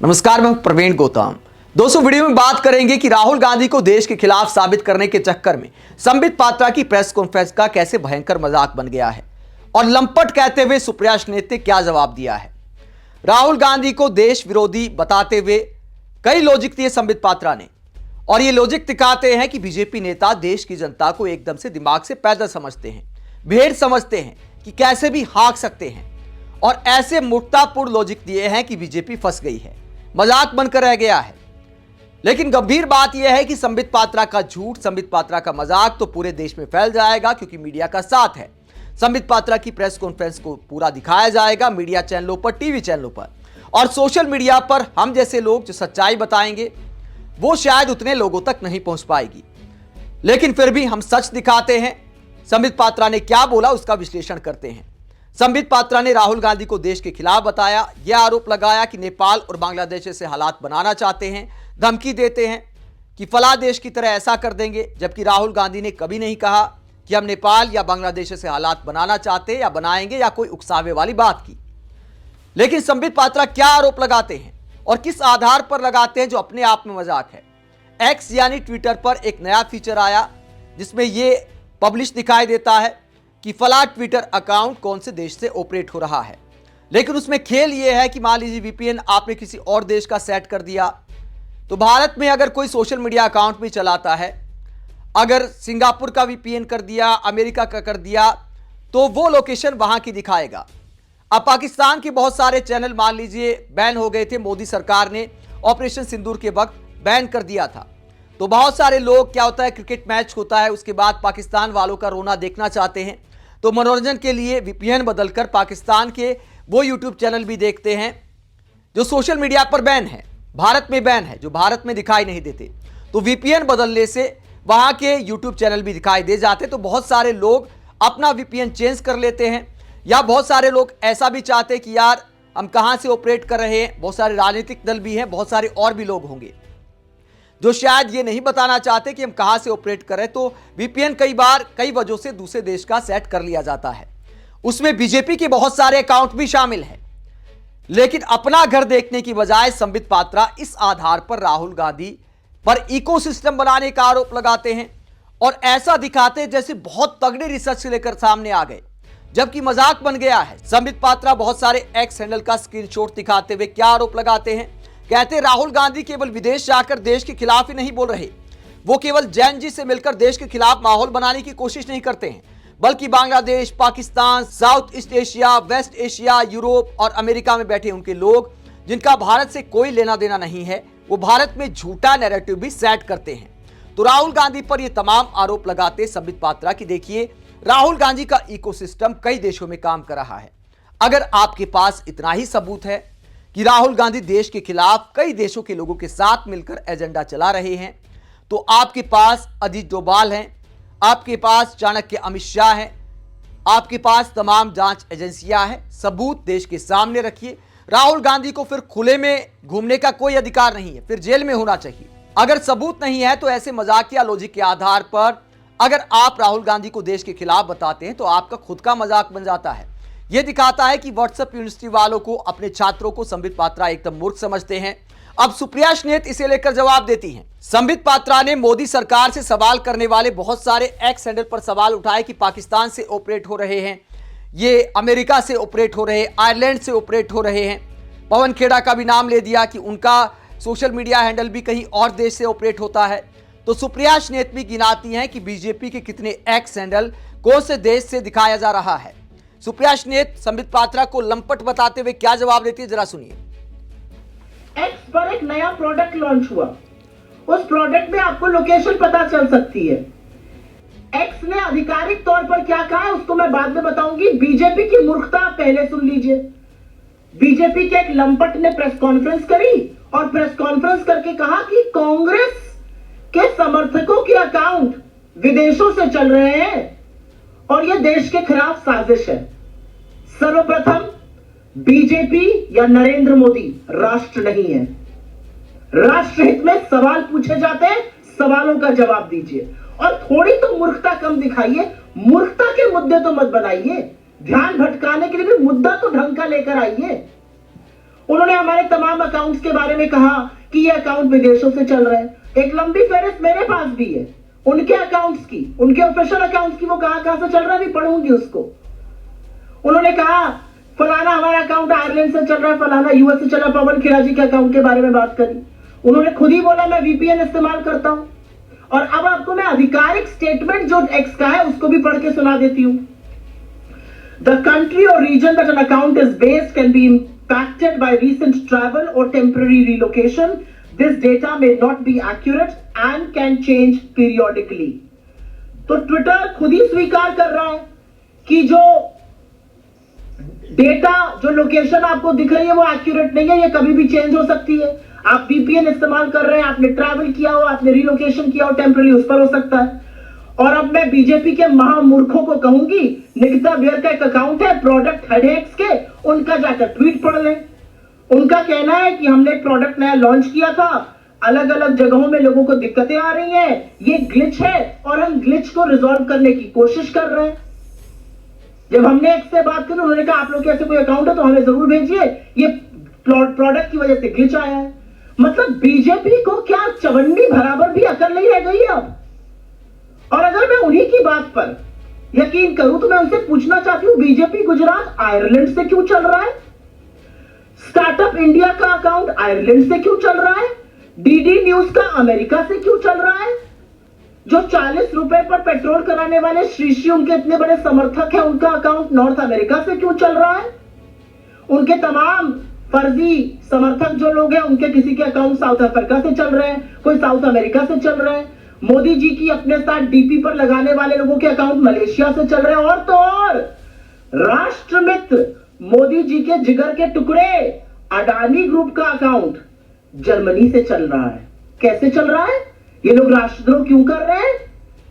नमस्कार, मैं प्रवीण गौतम। दोस्तों, वीडियो में बात करेंगे कि राहुल गांधी को देश के खिलाफ साबित करने के चक्कर में संबित पात्रा की प्रेस कॉन्फ्रेंस का कैसे भयंकर मजाक बन गया है और लंपट कहते हुए सुप्रिया नेत ने क्या जवाब दिया है। राहुल गांधी को देश विरोधी बताते हुए कई लॉजिक दिए संबित पात्रा ने, और ये लॉजिक दिखाते हैं कि बीजेपी नेता देश की जनता को एकदम से दिमाग से पैदल समझते हैं, भेड़ समझते हैं कि कैसे भी हाँक सकते हैं, और ऐसे मूर्खतापूर्ण लॉजिक दिए हैं कि बीजेपी फंस गई है, मजाक बनकर रह गया है। लेकिन गंभीर बात यह है कि संबित पात्रा का झूठ, संबित पात्रा का मजाक तो पूरे देश में फैल जाएगा, क्योंकि मीडिया का साथ है। संबित पात्रा की प्रेस कॉन्फ्रेंस को पूरा दिखाया जाएगा मीडिया चैनलों पर, टीवी चैनलों पर, और सोशल मीडिया पर हम जैसे लोग जो सच्चाई बताएंगे वो शायद उतने लोगों तक नहीं पहुंच पाएगी, लेकिन फिर भी हम सच दिखाते हैं। संबित पात्रा ने क्या बोला उसका विश्लेषण करते हैं। संबित पात्रा ने राहुल गांधी को देश के खिलाफ बताया, यह आरोप लगाया कि नेपाल और बांग्लादेश से हालात बनाना चाहते हैं, धमकी देते हैं कि फला देश की तरह ऐसा कर देंगे, जबकि राहुल गांधी ने कभी नहीं कहा कि हम नेपाल या बांग्लादेश से हालात बनाना चाहते या बनाएंगे या कोई उकसावे वाली बात की। लेकिन संबित पात्रा क्या आरोप लगाते हैं और किस आधार पर लगाते हैं, जो अपने आप में मजाक है। एक्स यानी ट्विटर पर एक नया फीचर आया जिसमें यह पब्लिश दिखाई देता है कि फला ट्विटर अकाउंट कौन से देश से ऑपरेट हो रहा है, लेकिन उसमें खेल यह है कि मान लीजिए वीपीएन आपने किसी और देश का सेट कर दिया, तो भारत में अगर कोई सोशल मीडिया अकाउंट भी चलाता है, अगर सिंगापुर का वीपीएन कर दिया, अमेरिका का कर दिया, तो वो लोकेशन वहां की दिखाएगा। अब पाकिस्तान के बहुत सारे चैनल मान लीजिए बैन हो गए थे, मोदी सरकार ने ऑपरेशन सिंदूर के वक्त बैन कर दिया था, तो बहुत सारे लोग, क्या होता है, क्रिकेट मैच होता है, उसके बाद पाकिस्तान वालों का रोना देखना चाहते हैं, तो मनोरंजन के लिए वीपीएन बदलकर पाकिस्तान के वो यूट्यूब चैनल भी देखते हैं जो सोशल मीडिया पर बैन है, भारत में बैन है, जो भारत में दिखाई नहीं देते। तो वीपीएन बदलने से वहां के यूट्यूब चैनल भी दिखाई दे जाते, तो बहुत सारे लोग अपना वीपीएन चेंज कर लेते हैं, या बहुत सारे लोग ऐसा भी चाहते हैं कि यार हम कहां से ऑपरेट कर रहे हैं। बहुत सारे राजनीतिक दल भी हैं, बहुत सारे और भी लोग होंगे जो शायद ये नहीं बताना चाहते कि हम कहां से ऑपरेट करें, तो वीपीएन कई बार कई वजहों से दूसरे देश का सेट कर लिया जाता है। उसमें बीजेपी के बहुत सारे अकाउंट भी शामिल हैं। लेकिन अपना घर देखने की बजाय संबित पात्रा इस आधार पर राहुल गांधी पर इकोसिस्टम बनाने का आरोप लगाते हैं और ऐसा दिखाते हैं जैसे बहुत तगड़े रिसर्च से लेकर सामने आ गए, जबकि मजाक बन गया है। संबित पात्रा बहुत सारे एक्स हैंडल का स्क्रीनशॉट दिखाते हुए क्या आरोप लगाते हैं, कहते राहुल गांधी केवल विदेश जाकर देश के खिलाफ ही नहीं बोल रहे, वो केवल जैन जी से मिलकर देश के खिलाफ माहौल बनाने की कोशिश नहीं करते हैं, बल्कि Bangladesh, Pakistan, south east Asia, west Asia, Europe और अमेरिका में बैठे उनके लोग जिनका भारत से कोई लेना देना नहीं है, वो भारत में झूठा नैरेटिव भी सेट करते हैं। तो राहुल गांधी पर ये तमाम आरोप लगाते संबित पात्रा की देखिए, राहुल गांधी का इकोसिस्टम कई देशों में काम कर रहा है। अगर आपके पास इतना ही सबूत है कि राहुल गांधी देश के खिलाफ कई देशों के लोगों के साथ मिलकर एजेंडा चला रहे हैं, तो आपके पास अजीत डोभाल हैं, आपके पास चाणक्य अमित शाह हैं, आपके पास तमाम जांच एजेंसियां हैं। सबूत देश के सामने रखिए। राहुल गांधी को फिर खुले में घूमने का कोई अधिकार नहीं है, फिर जेल में होना चाहिए। अगर सबूत नहीं है तो ऐसे मजाकिया लॉजिक के आधार पर अगर आप राहुल गांधी को देश के खिलाफ बताते हैं तो आपका खुद का मजाक बन जाता है। यह दिखाता है कि व्हाट्सएप यूनिवर्सिटी वालों को, अपने छात्रों को संबित पात्रा एकदम मूर्ख समझते हैं। अब सुप्रिया नेत इसे लेकर जवाब देती हैं। संबित पात्रा ने मोदी सरकार से सवाल करने वाले बहुत सारे एक्स हैंडल पर सवाल उठाए कि पाकिस्तान से ऑपरेट हो रहे हैं, ये अमेरिका से ऑपरेट हो रहे हैं, आयरलैंड से ऑपरेट हो रहे हैं। पवन खेड़ा का भी नाम ले दिया कि उनका सोशल मीडिया हैंडल भी कहीं और देश से ऑपरेट होता है। तो सुप्रिया नेत भी गिनाती हैं कि बीजेपी के कितने एक्स हैंडल कौन से देश से दिखाया जा रहा है। सुप्रिया नेत संबित पात्रा को लंपट बताते हुए क्या जवाब देती है, जरा सुनिए। एक्स पर एक नया प्रोडक्ट लॉन्च हुआ, उस प्रोडक्ट में आपको लोकेशन पता चल सकती है। एक्स ने आधिकारिक तौर पर क्या कहा है उसको मैं बाद में बताऊंगी। बीजेपी की मूर्खता पहले सुन लीजिए। बीजेपी के एक लंपट ने प्रेस कॉन्फ्रेंस करी और प्रेस कॉन्फ्रेंस करके कहा कि कांग्रेस के समर्थकों के अकाउंट विदेशों से चल रहे हैं और यह देश के खिलाफ साजिश है। सर्वप्रथम, बीजेपी या नरेंद्र मोदी राष्ट्र नहीं है। राष्ट्रहित में सवाल पूछे जाते हैं, सवालों का जवाब दीजिए और थोड़ी तो मूर्खता कम दिखाइए। मूर्खता के मुद्दे तो मत बनाइए, ध्यान भटकाने के लिए भी मुद्दा तो ढंग का लेकर आइए। उन्होंने हमारे तमाम अकाउंट्स के बारे में कहा कि ये अकाउंट विदेशों से चल रहे हैं। एक लंबी फहरिस्त मेरे पास भी है उनके अकाउंट्स की, उनके ऑफिशियल अकाउंट्स की, वो कहां से चल रहा है भी पढ़ूंगी उसको। उन्होंने कहा फलाना हमारा अकाउंट आयरलैंड से चल रहा है, फलाना यूएस से चल रहा है। पवन खेड़ा जी के अकाउंट के बारे में बात करी, उन्होंने खुद ही बोला मैं वीपीएन इस्तेमाल करता हूं। और अब आपको मैं आधिकारिक स्टेटमेंट जो एक्स का है उसको भी पढ़ के सुना देती हूं। द कंट्री और region that an account is based can be impacted by recent travel or temporary relocation. This data may not be accurate and can change periodically. तो ट्विटर खुद ही स्वीकार कर रहा है कि जो डेटा, जो लोकेशन आपको दिख रही है वो एक्यूरेट नहीं है, ये कभी भी चेंज हो सकती है। आप वीपीएन इस्तेमाल कर रहे हैं, आपने ट्रैवल किया हो, आपने रिलोकेशन किया हो टेम्पररी, उस पर हो सकता है। और अब मैं बीजेपी के महामूर्खों को कहूंगी, निकिता बेयर का एक अकाउंट है प्रोडक्ट हेडेक्स के, उनका जाकर ट्वीट पढ़ लें। उनका कहना है कि हमने एक प्रोडक्ट नया लॉन्च किया था, अलग अलग जगहों में लोगों को दिक्कतें आ रही हैं, ये ग्लिच है और हम ग्लिच को रिजॉल्व करने की कोशिश कर रहे हैं। जब हमने एक्स से बात करी, उन्होंने कहा आप लोग के ऐसे कोई अकाउंट है तो हमें जरूर भेजिए, ये प्रोडक्ट की वजह से ग्लिच आया है। मतलब बीजेपी को क्या चवन्नी बराबर भी अकल नहीं रह गई है अब। और अगर मैं उन्हीं की बात पर यकीन करूं तो मैं उनसे पूछना चाहती हूं, बीजेपी गुजरात आयरलैंड से क्यों चल रहा है? स्टार्टअप इंडिया का अकाउंट आयरलैंड से क्यों चल रहा है? डीडी न्यूज का अमेरिका से क्यों चल रहा है? जो 40 रुपए पर पेट्रोल कराने वाले श्री उनके इतने बड़े समर्थक हैं, उनका अकाउंट नॉर्थ अमेरिका से क्यों चल रहा है? उनके तमाम फर्जी समर्थक जो लोग हैं, उनके किसी के अकाउंट साउथ अफ्रीका से चल रहे हैं, कोई साउथ अमेरिका से चल रहे हैं। मोदी जी की अपने साथ डीपी पर लगाने वाले लोगों के अकाउंट मलेशिया से चल रहे हैं। और तो और राष्ट्रमित्र मोदी जी के जिगर के टुकड़े अडानी ग्रुप का अकाउंट जर्मनी से चल रहा है। कैसे चल रहा है? ये लोग राष्ट्रद्रोह क्यों कर रहे हैं?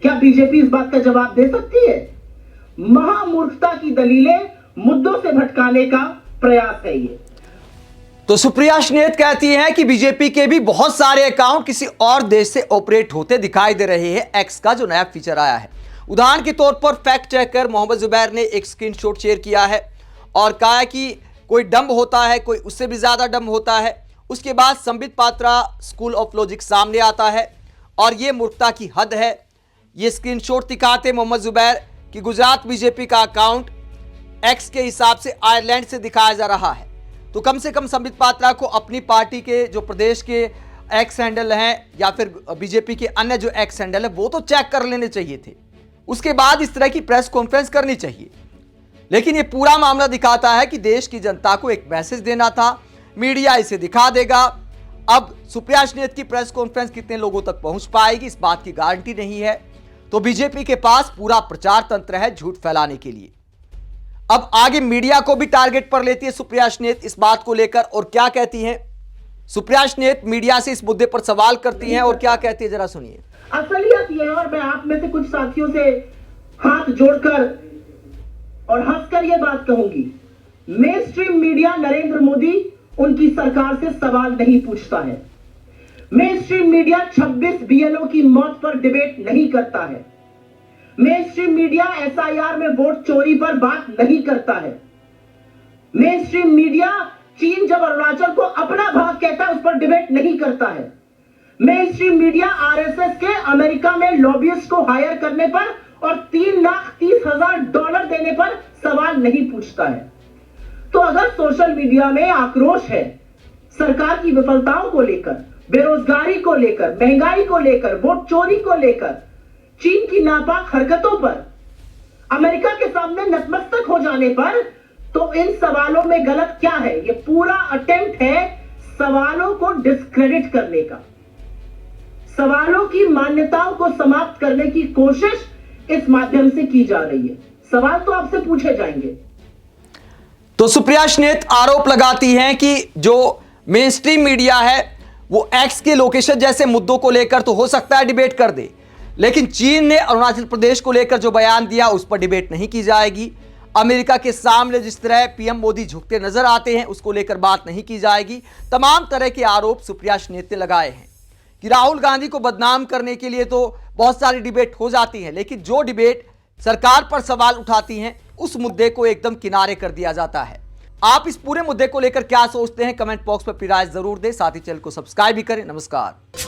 क्या बीजेपी इस बात का जवाब दे सकती है? महामूर्खता की दलीलें, मुद्दों से भटकाने का प्रयास है ये। तो सुप्रिया श्नेत कहती हैं कि बीजेपी के भी बहुत सारे अकाउंट किसी और देश से ऑपरेट होते दिखाई दे रहे हैं। एक्स का जो नया फीचर आया है, उदाहरण के तौर पर फैक्ट चेकर मोहम्मद जुबैर ने एक स्क्रीनशॉट शेयर किया है और कहा है कि कोई डंब होता है, कोई उससे भी ज्यादा डंब होता है। उसके बाद Sambit Patra school of logic सामने आता है और यह मूर्खता की हद है। ये स्क्रीनशॉट दिखाते मोहम्मद जुबैर कि गुजरात बीजेपी का अकाउंट एक्स के हिसाब से आयरलैंड से दिखाया जा रहा है। तो कम से कम संबित पात्रा को अपनी पार्टी के जो प्रदेश के एक्स हैंडल हैं या फिर बीजेपी के अन्य जो एक्स हैंडल है वो तो चेक कर लेने चाहिए थे, उसके बाद इस तरह की प्रेस कॉन्फ्रेंस करनी चाहिए। लेकिन ये पूरा मामला दिखाता है कि देश की जनता को एक मैसेज देना था, मीडिया इसे दिखा देगा। अब सुप्रिया श्नेत की प्रेस कॉन्फ्रेंस कितने लोगों तक पहुंच पाएगी इस बात की गारंटी नहीं है। तो बीजेपी के पास पूरा प्रचार तंत्र है झूठ फैलाने के लिए। अब आगे मीडिया को भी टारगेट पर लेती है सुप्रिया श्नेत इस बात को लेकर, और क्या कहती हैं सुप्रिया श्नेत? मीडिया से इस मुद्दे पर सवाल करती हैं और क्या कहती है, जरा सुनिए। असलियत यह है, और मैं आप में से कुछ साथियों से हाथ जोड़कर और हंसकर यह बात कहूंगी, main stream media Narendra Modi उनकी सरकार से सवाल नहीं पूछता है। मेन स्ट्रीम मीडिया 26 बीएलओ की मौत पर डिबेट नहीं करता है। मेन स्ट्रीम मीडिया एसआईआर में वोट चोरी पर बात नहीं करता है। मेन स्ट्रीम मीडिया चीन जब अरुणाचल को अपना भाग कहता है उस पर डिबेट नहीं करता है। मेन स्ट्रीम मीडिया आरएसएस के अमेरिका में लॉबियस्ट को हायर करने पर और $3,30,000 देने पर सवाल नहीं पूछता है। तो अगर सोशल मीडिया में आक्रोश है सरकार की विफलताओं को लेकर, बेरोजगारी को लेकर, महंगाई को लेकर, वोट चोरी को लेकर, चीन की नापाक हरकतों पर, अमेरिका के सामने नतमस्तक हो जाने पर, तो इन सवालों में गलत क्या है? ये पूरा अटेम्प्ट है सवालों को डिस्क्रेडिट करने का, सवालों की मान्यताओं को समाप्त करने की कोशिश इस माध्यम से की जा रही है। सवाल तो आपसे पूछे जाएंगे। तो सुप्रिया श्नेत आरोप लगाती हैं कि जो मेन स्ट्रीम मीडिया है वो एक्स के लोकेशन जैसे मुद्दों को लेकर तो हो सकता है डिबेट कर दे, लेकिन चीन ने अरुणाचल प्रदेश को लेकर जो बयान दिया उस पर डिबेट नहीं की जाएगी। अमेरिका के सामने जिस तरह पीएम मोदी झुकते नजर आते हैं उसको लेकर बात नहीं की जाएगी। तमाम तरह के आरोप सुप्रिया श्नेत ने लगाए हैं कि राहुल गांधी को बदनाम करने के लिए तो बहुत सारी डिबेट हो जाती है, लेकिन जो डिबेट सरकार पर सवाल उठाती हैं उस मुद्दे को एकदम किनारे कर दिया जाता है। आप इस पूरे मुद्दे को लेकर क्या सोचते हैं, कमेंट बॉक्स में अपनी राय जरूर दें। साथ ही चैनल को सब्सक्राइब भी करें। नमस्कार।